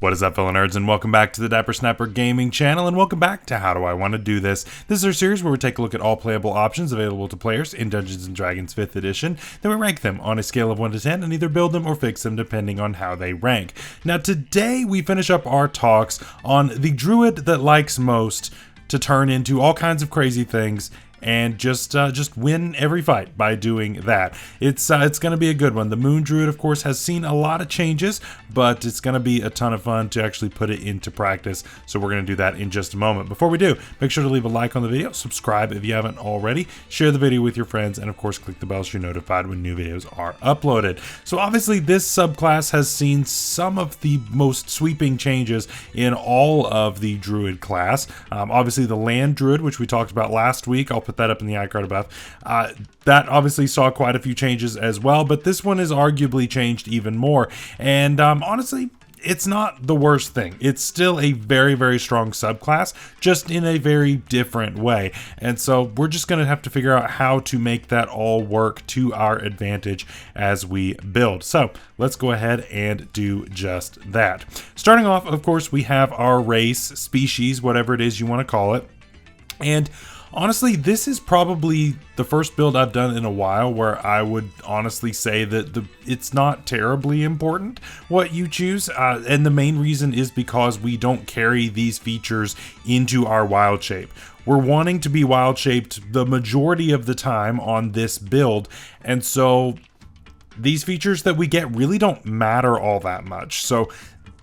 What is up, fellow nerds, and welcome back to the Dapper Snapper Gaming channel, and welcome back to How Do I Want to Do This? This is our series where we take a look at all playable options available to players in Dungeons & Dragons 5th edition, then we rank them on a scale of 1 to 10 and either build them or fix them depending on how they rank. Now today we finish up our talks on the druid that likes most to turn into all kinds of crazy things and just win every fight by doing that. It's going to be a good one. The Moon Druid, of course, has seen a lot of changes, but it's going to be a ton of fun to actually put it into practice. So we're going to do that in just a moment. Before we do, make sure to leave a like on the video, subscribe if you haven't already, share the video with your friends, and of course, click the bell so you're notified when new videos are uploaded. So obviously, this subclass has seen some of the most sweeping changes in all of the Druid class. Obviously, the Land Druid, which we talked about last week, I'll put that up in the iCard above. That obviously saw quite a few changes as well, but this one is arguably changed even more. And honestly, it's not the worst thing. It's still a very, very strong subclass, just in a very different way. And so we're just going to have to figure out how to make that all work to our advantage as we build. So let's go ahead and do just that. Starting off, of course, we have our race, species, whatever it is you want to call it. And honestly, this is probably the first build I've done in a while where I would honestly say that it's not terribly important what you choose. And the main reason is because we don't carry these features into our wild shape. We're wanting to be wild shaped the majority of the time on this build. And so these features that we get really don't matter all that much. So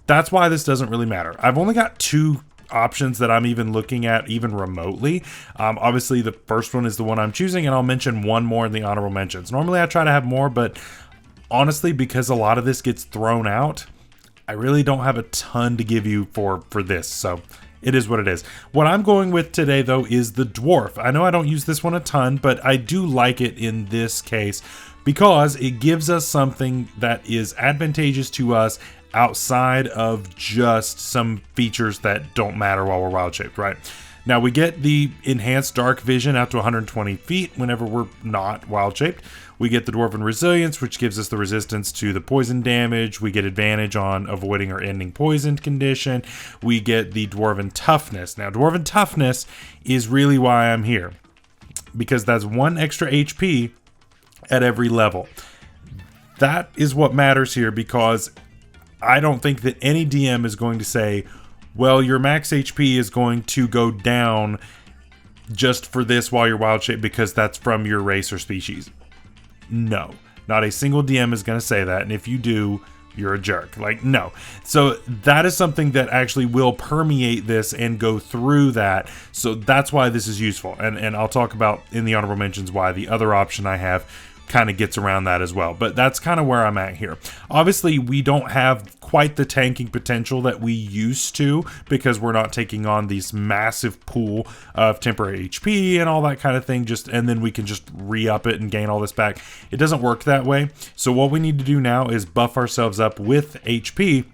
that's why this doesn't really matter. I've only got two options that I'm even looking at even remotely. Obviously the first one is the one I'm choosing, and I'll mention one more in the honorable mentions. Normally I try to have more, but honestly, because a lot of this gets thrown out, I really don't have a ton to give you for this. So it is what it is. What I'm going with today though is the dwarf. I know I don't use this one a ton, but I do like it in this case because it gives us something that is advantageous to us outside of just some features that don't matter while we're wild shaped, right? Now we get the enhanced dark vision out to 120 feet whenever we're not wild shaped. We get the dwarven resilience, which gives us the resistance to the poison damage. We get advantage on avoiding or ending poisoned condition. We get the dwarven toughness. Now dwarven toughness is really why I'm here, because that's 1 extra HP at every level. That is what matters here, because I don't think that any DM is going to say, well, your max HP is going to go down just for this while you're wild shape because that's from your race or species. No, not a single DM is going to say that. And if you do, you're a jerk. Like, no. So that is something that actually will permeate this and go through that. So that's why this is useful. And I'll talk about in the honorable mentions why the other option I have kind of gets around that as well, but that's kind of where I'm at here. Obviously we don't have quite the tanking potential that we used to because we're not taking on this massive pool of temporary HP and all that kind of thing, and then we can just re-up it and gain all this back. It doesn't work that way. So what we need to do now is buff ourselves up with HP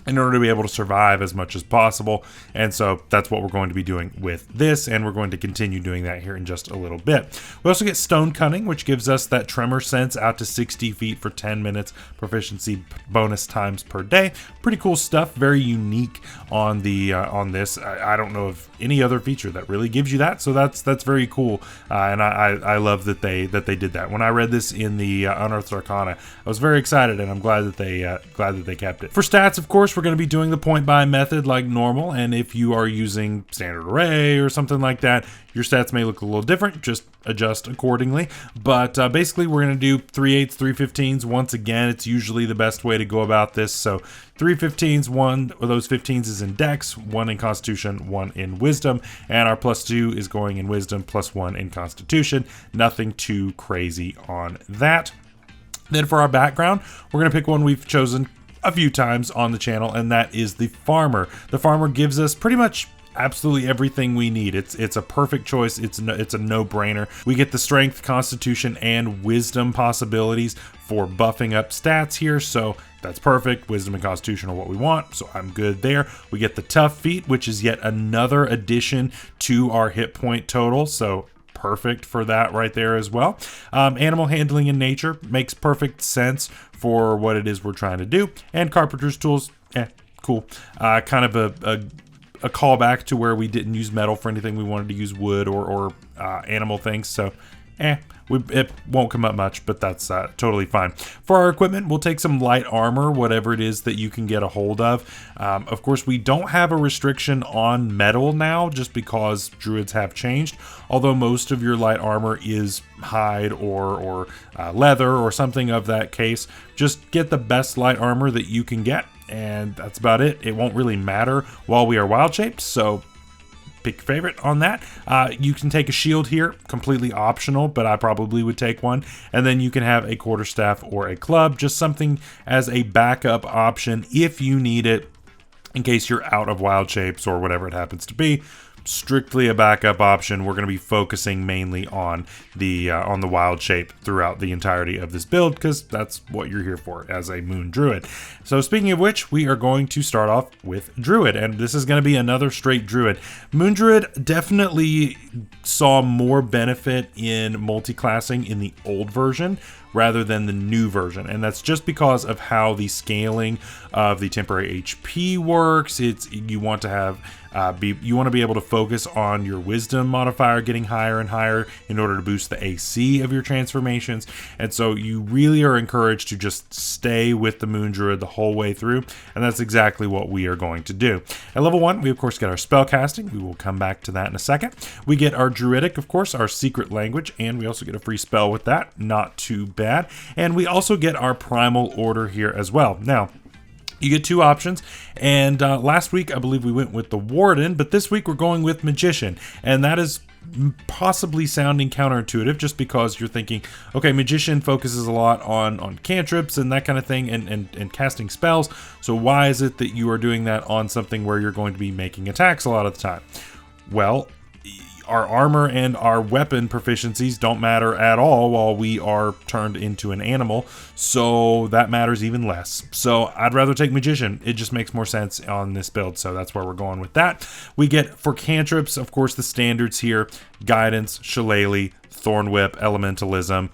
in order to be able to survive as much as possible. And so that's what we're going to be doing with this, and we're going to continue doing that here in just a little bit. We also get Stone Cunning, which gives us that tremor sense out to 60 feet for 10 minutes, proficiency bonus times per day. Pretty cool stuff, very unique on the on this. I don't know of any other feature that really gives you that, so that's very cool. And I love that they did that. When I read this in the Unearthed Arcana, I was very excited, and I'm glad that they kept it. For stats, of course, we're going to be doing the point buy method like normal, and if you are using standard array or something like that, your stats may look a little different. Just adjust accordingly. But basically we're going to do 3/8s, 3/15s. Once again, it's usually the best way to go about this. So 3/15s, 1 of those 15s is in Dex, 1 in Constitution, 1 in Wisdom, and our +2 is going in Wisdom, +1 in Constitution. Nothing too crazy on that. Then for our background, we're going to pick one we've chosen a few times on the channel, and that is the Farmer. The Farmer gives us pretty much absolutely everything we need. It's a perfect choice. It's a no-brainer. We get the Strength, Constitution, and Wisdom possibilities for buffing up stats here, so that's perfect. Wisdom and Constitution are what we want, so I'm good there. We get the Tough Feat, which is yet another addition to our hit point total, so perfect for that right there as well. Animal handling in nature makes perfect sense for what it is we're trying to do. And carpenter's tools, cool. Kind of a callback to where we didn't use metal for anything. We wanted to use wood or animal things. So, it won't come up much, but that's totally fine. For our equipment, we'll take some light armor, whatever it is that you can get a hold of. Of course, we don't have a restriction on metal now, just because druids have changed. Although most of your light armor is hide or leather or something of that case. Just get the best light armor that you can get, and that's about it. It won't really matter while we are wild shaped, so pick your favorite on that. You can take a shield here, completely optional, but I probably would take one. And then you can have a quarterstaff or a club, just something as a backup option if you need it in case you're out of wild shapes or whatever it happens to be. Strictly a backup option. We're going to be focusing mainly on the wild shape throughout the entirety of this build, because that's what you're here for as a Moon Druid. So speaking of which, we are going to start off with Druid, and this is going to be another straight Druid. Moon Druid definitely saw more benefit in multi-classing in the old version rather than the new version, and that's just because of how the scaling of the temporary HP works. You want to have you want to be able to focus on your wisdom modifier getting higher and higher in order to boost the AC of your transformations, and so you really are encouraged to just stay with the Moon Druid the whole way through, and that's exactly what we are going to do. At level 1, we of course get our spell casting. We will come back to that in a second. We get our druidic, of course, our secret language, and we also get a free spell with that. Not too bad. And we also get our primal order here as well. Now, you get two options, and last week I believe we went with the Warden, but this week we're going with Magician, and that is possibly sounding counterintuitive just because you're thinking, okay, Magician focuses a lot on cantrips and that kind of thing and casting spells, so why is it that you are doing that on something where you're going to be making attacks a lot of the time? Well, our armor and our weapon proficiencies don't matter at all while we are turned into an animal, so that matters even less. So I'd rather take Magician. It just makes more sense on this build, so that's where we're going with that. We get, for cantrips, of course, the standards here: Guidance, Shillelagh, Thorn Whip, Elementalism.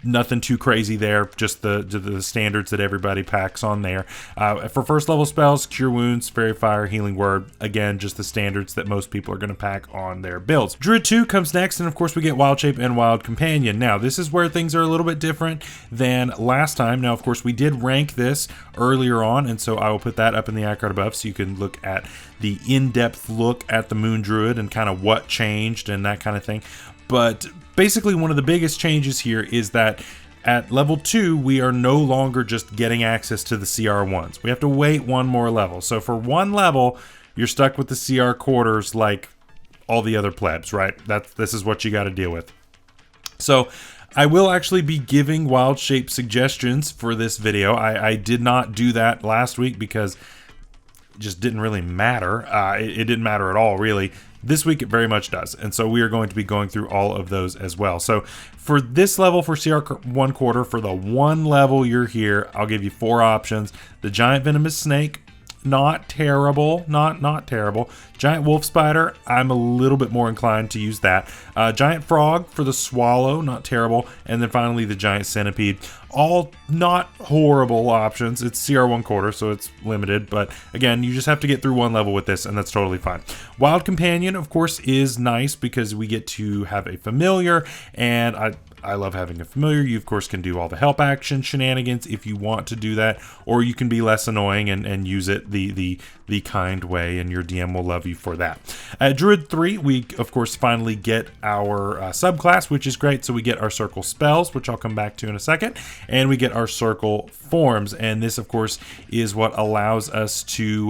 Nothing too crazy there, just the standards that everybody packs on there. For first level spells, Cure Wounds, Fairy Fire, Healing Word. Again, just the standards that most people are going to pack on their builds. Druid 2 comes next, and of course we get Wild Shape and Wild Companion. Now, this is where things are a little bit different than last time. Now, of course, we did rank this earlier on, and so I will put that up in the icon above so you can look at the in-depth look at the Moon Druid and kind of what changed and that kind of thing. But basically, one of the biggest changes here is that at level 2, we are no longer just getting access to the CR1s. We have to wait one more level. So for one level, you're stuck with the CR quarters like all the other plebs, right? This is what you got to deal with. So I will actually be giving wild shape suggestions for this video. I did not do that last week because it just didn't really matter. It didn't matter at all, really. This week it very much does, and so we are going to be going through all of those as well. So for this level, for CR1 quarter, for the one level you're here, I'll give you 4 options. The Giant Venomous Snake, not terrible, not terrible. Giant Wolf Spider, I'm a little bit more inclined to use that. Giant Frog for the Swallow, not terrible. And then finally the Giant Centipede. All not horrible options. It's CR1 quarter, so it's limited, but again, you just have to get through one level with this, and that's totally fine. Wild Companion, of course, is nice because we get to have a familiar, and I love having a familiar. You, of course, can do all the help action shenanigans if you want to do that, or you can be less annoying and use it the kind way, and your DM will love you for that. At Druid 3, we, of course, finally get our subclass, which is great. So we get our circle spells, which I'll come back to in a second, and we get our circle forms, and this, of course, is what allows us to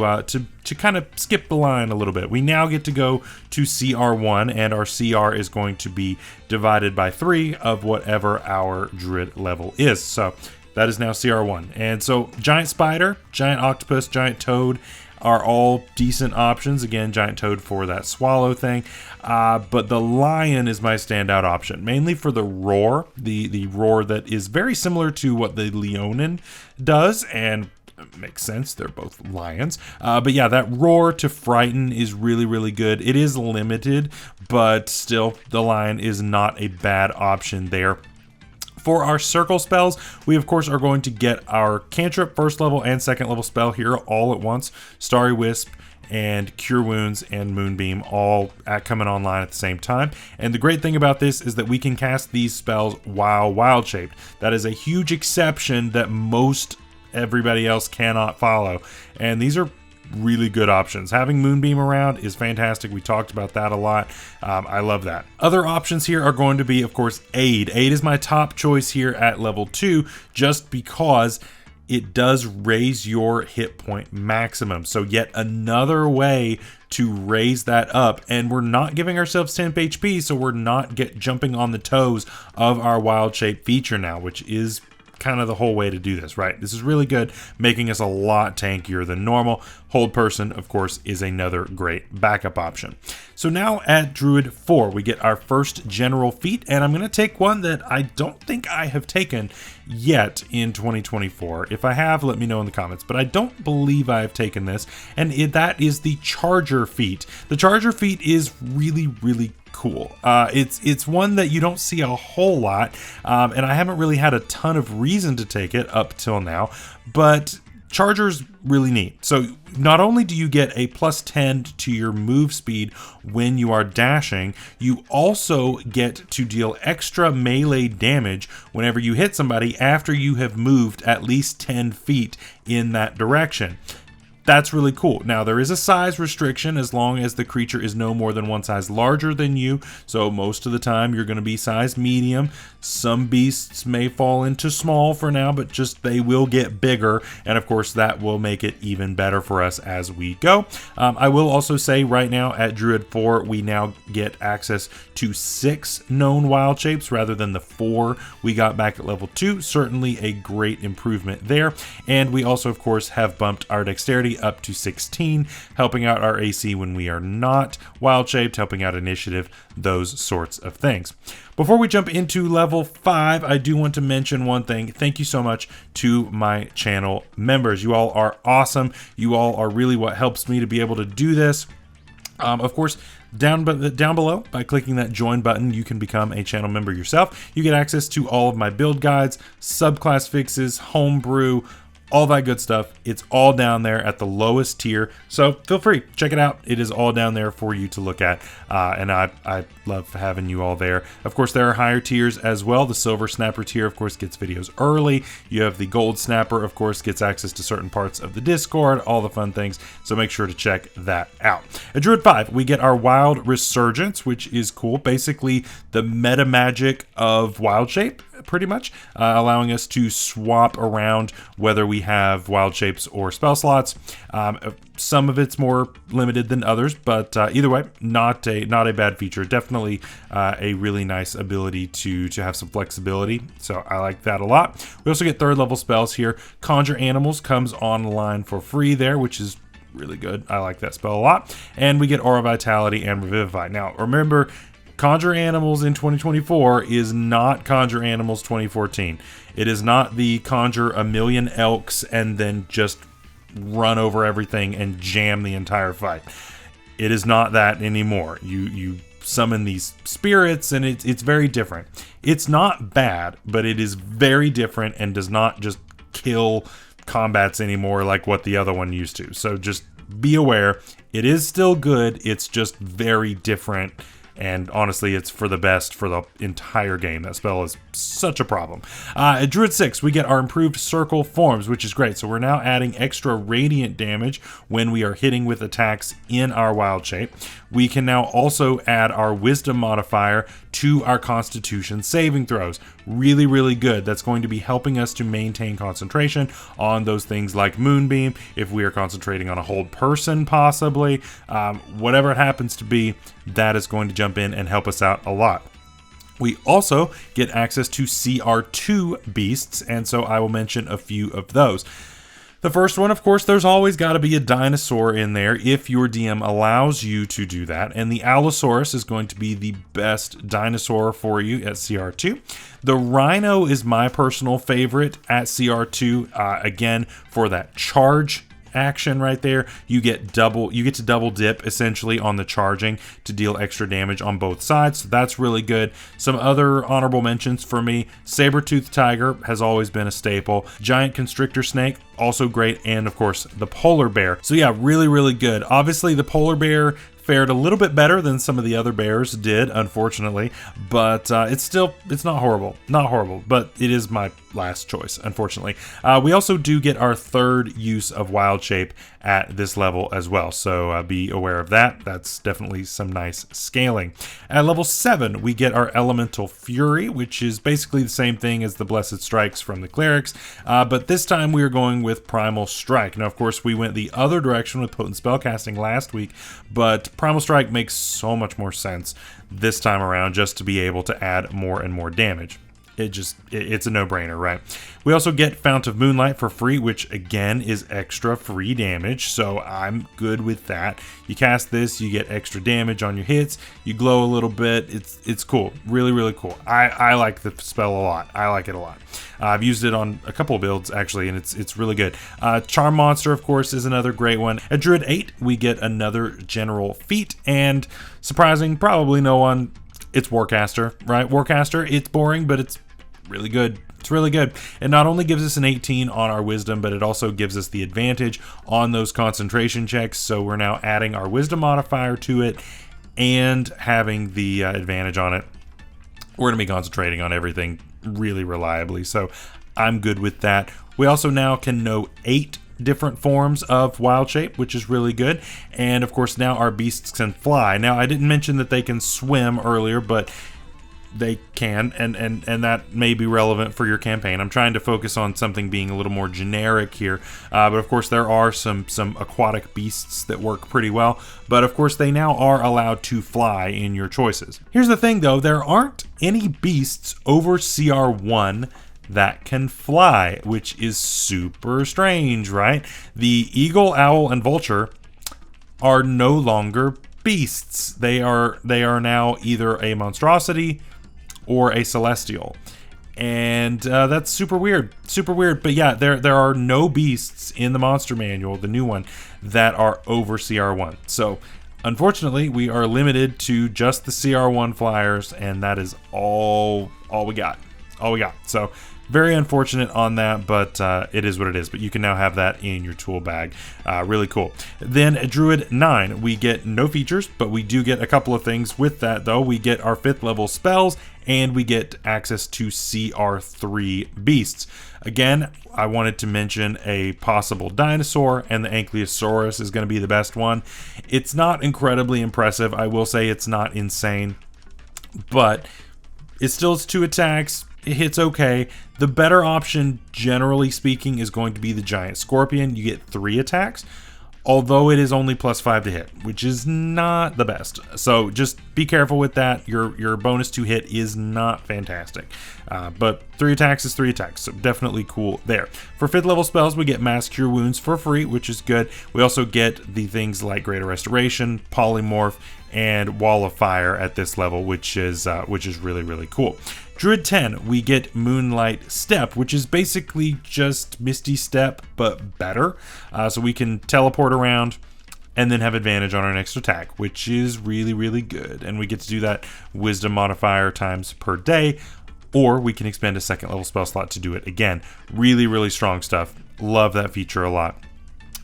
kind of skip the line a little bit. We now get to go to CR1, and our CR is going to be divided by 3 of whatever our Druid level is. So that is now CR1. And so Giant Spider, Giant Octopus, Giant Toad are all decent options. Again, Giant Toad for that swallow thing. But the Lion is my standout option, mainly for the roar. The roar that is very similar to what the Leonin does, and makes sense, they're both lions. But yeah, that roar to frighten is really, really good. It is limited, but still, the Lion is not a bad option there. For our circle spells, we of course are going to get our cantrip first level and second level spell here all at once. Starry Wisp and Cure Wounds and Moonbeam all coming online at the same time. And the great thing about this is that we can cast these spells while wild shaped. That is a huge exception that most everybody else cannot follow. And these are really good options. Having Moonbeam around is fantastic. We talked about that a lot. I love that. Other options here are going to be, of course, Aid. Aid is my top choice here at level 2, just because it does raise your hit point maximum. So yet another way to raise that up, and we're not giving ourselves 10 HP, so we're not jumping on the toes of our wild shape feature now, which is kind of the whole way to do this, right? This is really good, making us a lot tankier than normal. Hold Person, of course, is another great backup option. So now at Druid 4, we get our first general feat, and I'm going to take one that I don't think I have taken yet in 2024. If I have, let me know in the comments, but I don't believe I have taken this, and that is the Charger feat. The Charger feat is really, really cool. It's one that you don't see a whole lot, and I haven't really had a ton of reason to take it up till now, but Charger's really neat. So not only do you get a +10 to your move speed when you are dashing, you also get to deal extra melee damage whenever you hit somebody after you have moved at least 10 feet in that direction. That's really cool. Now, there is a size restriction as long as the creature is no more than one size larger than you. So most of the time you're going to be size medium. Some beasts may fall into small for now, but just they will get bigger. And of course, that will make it even better for us as we go. I will also say right now at Druid 4, we now get access to 6 known wild shapes rather than the 4 we got back at level 2. Certainly a great improvement there. And we also, of course, have bumped our dexterity up to 16, helping out our AC when we are not wild shaped, helping out initiative, those sorts of things. Before we jump into level 5, I do want to mention one thing. Thank you so much to my channel members. You all are awesome. You all are really what helps me to be able to do this. Of course, down below, by clicking that join button, you can become a channel member yourself. You get access to all of my build guides, subclass fixes, homebrew, all that good stuff. It's all down there at the lowest tier. So feel free, check it out. It is all down there for you to look at. And I love having you all there. Of course, there are higher tiers as well. The Silver Snapper tier, of course, gets videos early. You have the Gold Snapper, of course, gets access to certain parts of the Discord, all the fun things. So make sure to check that out. At Druid 5, we get our Wild Resurgence, which is cool. Basically, the meta magic of Wild Shape, pretty much, allowing us to swap around whether we have wild shapes or spell slots. Some of it's more limited than others, but either way, not a bad feature. Definitely a really nice ability to have some flexibility. So I like that a lot. We also get 3rd level spells here. Conjure Animals comes online for free there, which is really good. I like that spell a lot. And we get Aura Vitality and Revivify. Now, remember, Conjure Animals in 2024 is not Conjure Animals 2014. It is not the conjure a million elks and then just run over everything and jam the entire fight. It is not that anymore. You summon these spirits and it's very different. It's not bad, but it is very different and does not just kill combats anymore like what the other one used to. So just be aware. It is still good. It's just very different. And honestly, it's for the best for the entire game. That spell is such a problem. At Druid 6, we get our improved circle forms, which is great. So we're now adding extra radiant damage when we are hitting with attacks in our wild shape. We can now also add our wisdom modifier to our constitution saving throws. Really, really good. That's going to be helping us to maintain concentration on those things like Moonbeam, if we are concentrating on a hold person possibly. Whatever it happens to be, that is going to jump in and help us out a lot. We also get access to CR2 beasts, and so I will mention a few of those. The first one, of course, there's always got to be a dinosaur in there if your DM allows you to do that, and the Allosaurus is going to be the best dinosaur for you at CR2. The Rhino is my personal favorite at CR2, again, for that charge action right there. You get to double dip essentially on the charging to deal extra damage on both sides. So that's really good. Some other honorable mentions for me: saber-toothed tiger has always been a staple. Giant constrictor snake, also great, and of course the polar bear. So yeah, really, really good. Obviously the polar bear fared a little bit better than some of the other bears did, unfortunately, but it's not horrible, but it is my last choice, unfortunately. We also do get our third use of wild shape at this level as well, so be aware of that. That's definitely some nice scaling. At level 7, we get our elemental fury, which is basically the same thing as the blessed strikes from the clerics, but this time we are going with primal strike. Now, of course, we went the other direction with potent spellcasting last week, but primal strike makes so much more sense this time around, just to be able to add more and more damage. It's a no-brainer, right? We also get Fount of Moonlight for free, which again is extra free damage, so I'm good with that. You cast this, you get extra damage on your hits, you glow a little bit. It's cool, really, really cool. I like the spell a lot. I like it a lot. I've used it on a couple of builds actually, and it's really good. Charm Monster, of course, is another great one. At Druid 8, we get another general feat, and surprising probably no one, it's Warcaster, right? Warcaster, it's boring, but it's really good. It's really good. It not only gives us an 18 on our wisdom, but it also gives us the advantage on those concentration checks. So we're now adding our wisdom modifier to it and having the advantage on it. We're going to be concentrating on everything really reliably, so I'm good with that. We also now can know 8 different forms of wild shape, which is really good. And of course, now our beasts can fly. Now, I didn't mention that they can swim earlier, but they can, and that may be relevant for your campaign. I'm trying to focus on something being a little more generic here, but of course there are some aquatic beasts that work pretty well, but of course they now are allowed to fly in your choices. Here's the thing though, there aren't any beasts over CR1 that can fly, which is super strange, right? The eagle, owl, and vulture are no longer beasts. They are now either a monstrosity or a celestial, and that's super weird. But yeah, there are no beasts in the monster manual, the new one, that are over CR1. So unfortunately, we are limited to just the CR1 flyers, and that is all we got. So very unfortunate on that, but it is what it is. But you can now have that in your tool bag. Really cool. Then at Druid 9, we get no features, but we do get a couple of things with that, though. We get our 5th level spells, and we get access to CR3 beasts. Again, I wanted to mention a possible dinosaur, and the Ankylosaurus is going to be the best one. It's not incredibly impressive. I will say it's not insane, but it still has 2 attacks. It hits okay. The better option, generally speaking, is going to be the giant scorpion. You get 3 attacks, although it is only +5 to hit, which is not the best. So just be careful with that. Your bonus to hit is not fantastic, but 3 attacks is 3 attacks, so definitely cool there. For 5th level spells, we get Mass Cure Wounds for free, which is good. We also get the things like Greater Restoration, Polymorph, and Wall of Fire at this level, which is really, really cool. Druid 10, we get Moonlight Step, which is basically just Misty Step, but better. So we can teleport around and then have advantage on our next attack, which is really, really good. And we get to do that wisdom modifier times per day, or we can expend a 2nd level spell slot to do it again. Really, really strong stuff. Love that feature a lot.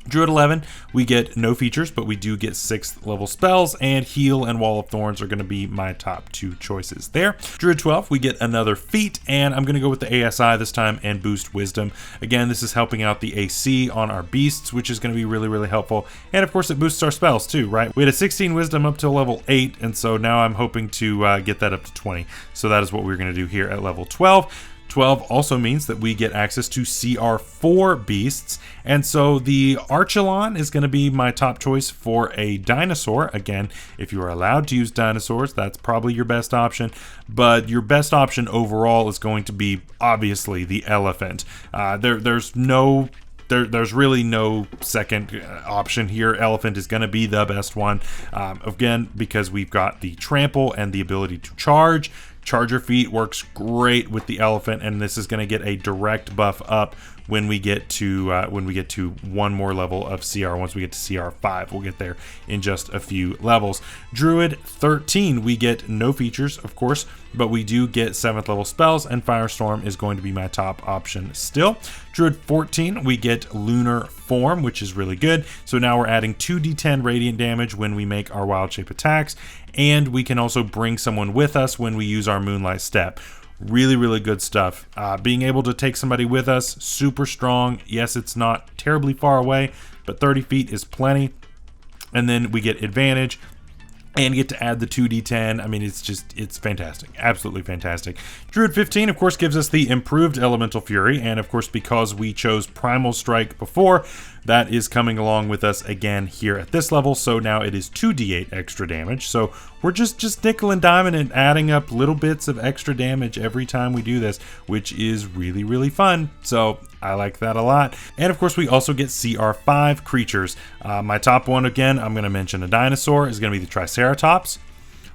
Druid 11, we get no features, but we do get 6th level spells, and Heal and Wall of Thorns are going to be my top 2 choices there. Druid 12, we get another feat, and I'm going to go with the ASI this time and boost Wisdom. Again, this is helping out the AC on our beasts, which is going to be really, really helpful. And of course, it boosts our spells too, right? We had a 16 Wisdom up to level 8, and so now I'm hoping to get that up to 20. So that is what we're going to do here at level 12. 12 also means that we get access to CR4 beasts, and so the Archelon is going to be my top choice for a dinosaur. Again, if you are allowed to use dinosaurs, that's probably your best option, but your best option overall is going to be obviously the elephant. There's really no second option here. Elephant is going to be the best one, again, because we've got the trample and the ability to charge. Charger feat works great with the elephant, and this is going to get a direct buff up when we get to one more level of CR. Once we get to CR 5, we'll get there in just a few levels. Druid 13, we get no features, of course, but we do get 7th level spells, and Firestorm is going to be my top option still. Druid 14, we get Lunar Form, which is really good. So now we're adding 2d10 radiant damage when we make our wild shape attacks, and we can also bring someone with us when we use our Moonlight Step. Really, really good stuff. Being able to take somebody with us, super strong. Yes, it's not terribly far away, but 30 feet is plenty. And then we get advantage and get to add the 2d10. I mean, it's fantastic. Absolutely fantastic. Druid 15, of course, gives us the improved Elemental Fury. And of course, because we chose Primal Strike before, that is coming along with us again here at this level. So now it is 2d8 extra damage. So we're just nickel and diming and adding up little bits of extra damage every time we do this, which is really, really fun. So I like that a lot. And of course, we also get CR5 creatures. My top one, again, I'm going to mention a dinosaur, is going to be the Triceratops.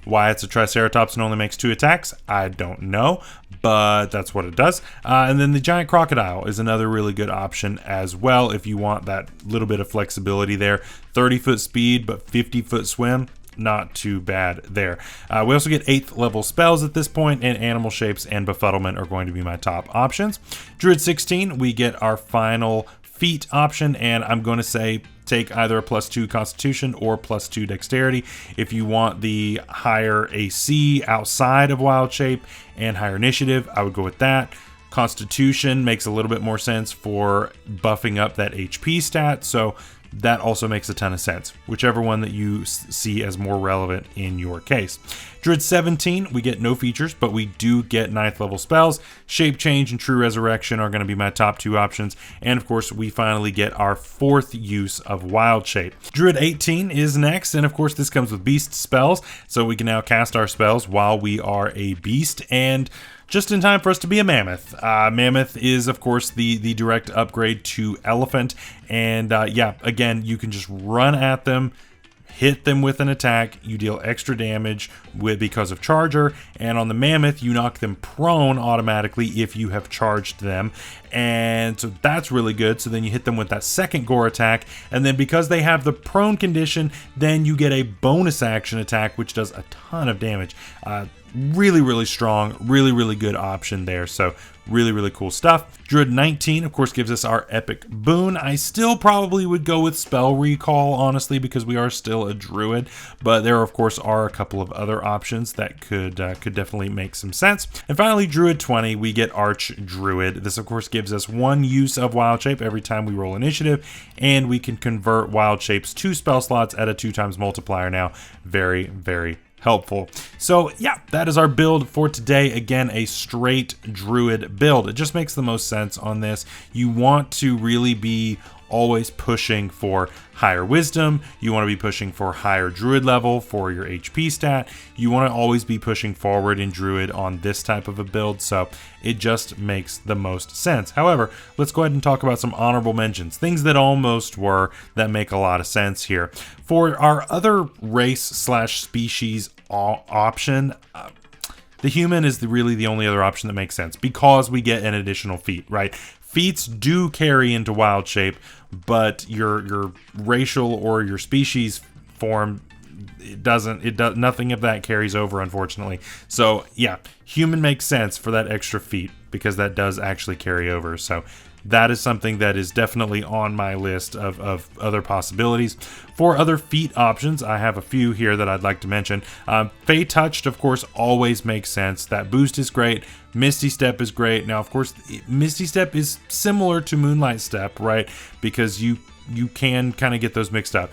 Why it's a Triceratops and only makes 2 attacks, I don't know, but that's what it does. And then the Giant Crocodile is another really good option as well if you want that little bit of flexibility there. 30-foot speed, but 50-foot swim. Not too bad there. We also get 8th level spells at this point, and Animal Shapes and Befuddlement are going to be my top options. Druid 16, we get our final feat option, and I'm going to say take either a +2 Constitution or +2 Dexterity. If you want the higher AC outside of Wild Shape and higher Initiative, I would go with that. Constitution makes a little bit more sense for buffing up that HP stat, so that also makes a ton of sense, whichever one that you see as more relevant in your case. Druid 17, we get no features, but we do get 9th level spells. Shape Change and True Resurrection are going to be my top 2 options. And of course, we finally get our 4th use of Wild Shape. Druid 18 is next, and of course, this comes with Beast spells, so we can now cast our spells while we are a beast, and just in time for us to be a mammoth. Mammoth is, of course, the direct upgrade to elephant. And yeah, again, you can just run at them, hit them with an attack. You deal extra damage because of charger. And on the mammoth, you knock them prone automatically if you have charged them. And so that's really good. So then you hit them with that second gore attack. And then because they have the prone condition, then you get a bonus action attack, which does a ton of damage. Really, really strong, really, really good option there. So really, really cool stuff. Druid 19, of course, gives us our epic boon. I still probably would go with Spell Recall, honestly, because we are still a druid. But there, of course, are a couple of other options that could definitely make some sense. And finally, Druid 20, we get Arch Druid. This, of course, gives us 1 use of Wild Shape every time we roll initiative, and we can convert Wild Shapes to spell slots at a 2x multiplier now. Very, very helpful. So yeah, that is our build for today. Again, a straight druid build. It just makes the most sense on this. You want to really be always pushing for higher wisdom. You want to be pushing for higher druid level for your HP stat. You want to always be pushing forward in druid on this type of a build, so it just makes the most sense. However, let's go ahead and talk about some honorable mentions, things that almost were that make a lot of sense here. For our other race slash species option, the human is really the only other option that makes sense because we get an additional feat, right? Feats do carry into Wild Shape, but your racial or your species form, nothing of that carries over, unfortunately. So yeah, human makes sense for that extra feat because that does actually carry over. So that is something that is definitely on my list of other possibilities. For other feat options, I have a few here that I'd like to mention. Fey Touched, of course, always makes sense. That boost is great. Misty Step is great. Now, of course, Misty Step is similar to Moonlight Step, right? Because you can kind of get those mixed up.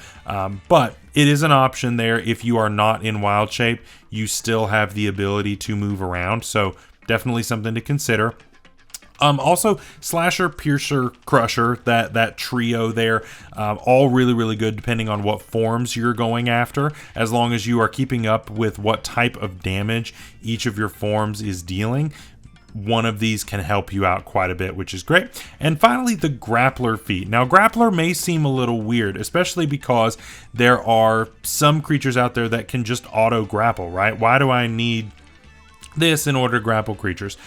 But it is an option there. If you are not in Wild Shape, you still have the ability to move around. So definitely something to consider. Also, Slasher, Piercer, Crusher, that trio there, all really, really good depending on what forms you're going after, as long as you are keeping up with what type of damage each of your forms is dealing. One of these can help you out quite a bit, which is great. And finally, the Grappler feat. Now, Grappler may seem a little weird, especially because there are some creatures out there that can just auto-grapple, right? Why do I need this in order to grapple creatures?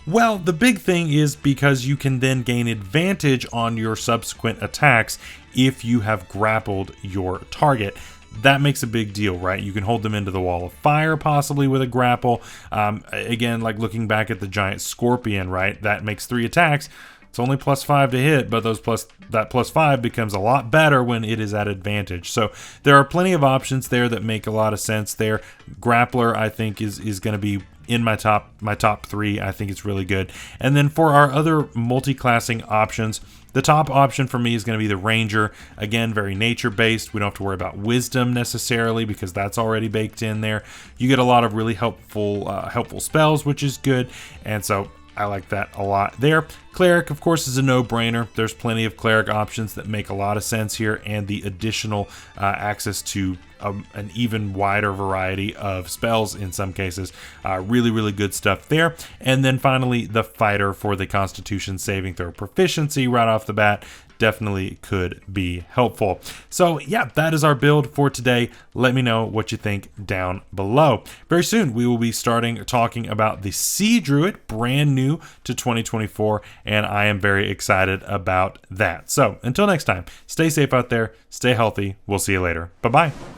Well, the big thing is because you can then gain advantage on your subsequent attacks if you have grappled your target. That makes a big deal, right? You can hold them into the wall of fire, possibly with a grapple. Again, like looking back at the giant scorpion, right? That makes 3 attacks. It's only +5 to hit, but that +5 becomes a lot better when it is at advantage. So there are plenty of options there that make a lot of sense there. Grappler, I think, is going to be in my top 3. I think it's really good. And then for our other multi-classing options, the top option for me is going to be the Ranger. Again, very nature-based. We don't have to worry about wisdom necessarily because that's already baked in there. You get a lot of really helpful spells, which is good. And so I like that a lot there. Cleric, of course, is a no-brainer. There's plenty of cleric options that make a lot of sense here, and the additional access to an even wider variety of spells in some cases. Really, really good stuff there. And then finally, the Fighter for the Constitution saving throw proficiency right off the bat. Definitely could be helpful. So yeah, that is our build for today. Let me know what you think down below. Very soon we will be starting talking about the Sea Druid, brand new to 2024, and I am very excited about that. So until next time, stay safe out there, stay healthy. We'll see you later. Bye-bye.